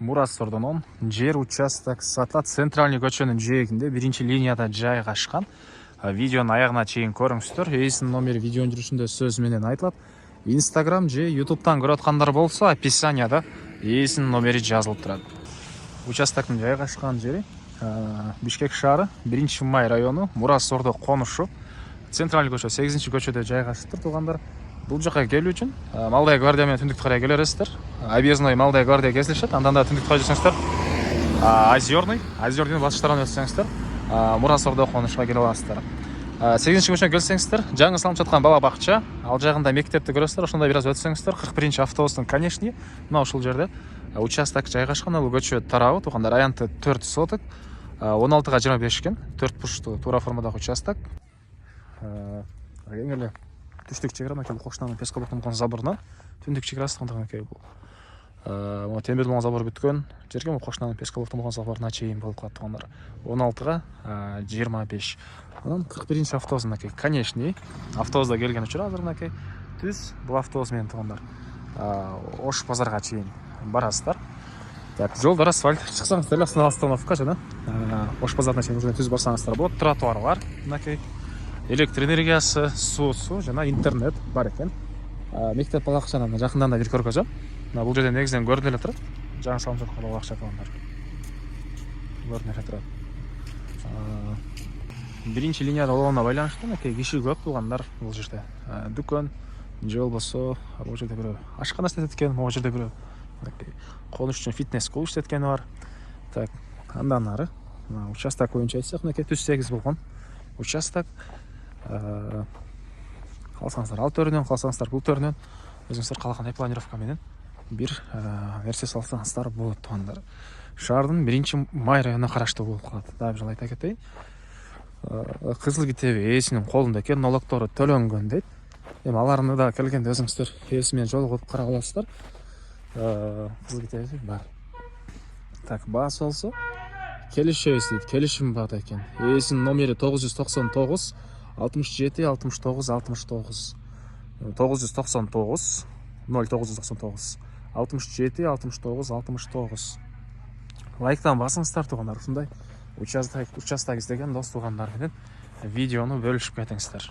Мурас Ордонон жер участок сатылат. Центральный көчөнүн жээгинде биринчи линияда жайгашкан. Видеонун аягына чейин көрүңүздөр. Ээсинин номери видеонун жүрүшүндө сөз менен айтылат. Instagram же YouTube'тан көрүп аткандар болсо, описанияда ээсинин номери жазылып турат. Участоктун жайгашкан жери Бишкек шаары, 1-май району, Мурас Ордо конушу. Центральный көчө 8-көчөдө жайгашыптыр. Туугандар, бул жака келүү үчүн Малдая гвардия менен түндүктү карай келерсиздер. Объездной Малдая гвардия кесилишет. Андан да түндүктү карай жүрсөңүздөр Озерный батыш тарабына өтсөңүздөр Мурас Ордо конушуна келип аласыздар. 8-көчөгө келсеңиздер, жаңы салынып жаткан бала бакча, ал жагында мектепти көрөсүздөр. Ошондо бир аз өтсөңүздөр 41-автобустун конечный мына ушул жерде участок жайгашкан. Бул көчө тарабы туугандар аянты 4 соток, 16га 25 экен, 4 бурчтуу туура формадагы участок. Эң эле түштүк чек ара Кокшнанын Пескалыктын заборунан түндүк чек арасы тууган бул. Могу темир болгон забор бүткөн жерге Кокшнанын Пескалыктын заборуна чейин болуп калат туугандар. 16га 25. Анан 41-автобус мынакей конечный автобуста келген учур азыр мынакей түз бул автобус менен туугандар Ош базарга чейин барасыздар. Так, жолдор асфальт, чыксаңыздар эле астына остановка жана Ош базарына чейин түз барсаңыздар болот. Тротуар бар, мынакей электр энергиясы, суусу жана интернет бар экен. Мектеп балакчанын жакындан да бир көргөзөм. Бул жерден негизинен көрүнүп эле турат. Жаңы салынып жаткан балакча туугандар. Көрүнүп эле турат. Биринчи линияда болгонуна байланыштуу мынакей киши көп туугандар бул жерде. Дүкөн же болбосо бул жерде бирөө ашкана иштетет экен, могу жерде бирөө мынакей конуш үчүн фитнес клуб иштеткени бар. Так, андан ары участок боюнча айтсак, мынакей түз 8 болгон участок. Калсаңыздар ал төрүнөн, калсаңыздар бул төрүнөн өзүңүздөр калагандай планировка менен бир нерсе салсаңыздар болот туугандар. Шаардын 1-май районуна караштуу болуп калат. Дагы бир айта кетейин. Кызыл китеби ээсинин колунда экен, налогтору төлөнгөн дейт. Эми аларны да келгенде өзүңүздөр ээси менен жолугуп карап аласыздар. Кызыл китеби бар. Так, баасы болсо келишебиз дейт. Келишим баада экен. Ээсинин номери 999 67 69 69 999 0999 67 69 69. Лайктан басыңыздар туугандар. Ушундай участок издеген дос туугандар менен видеону бөлүшүп кетиңиздер.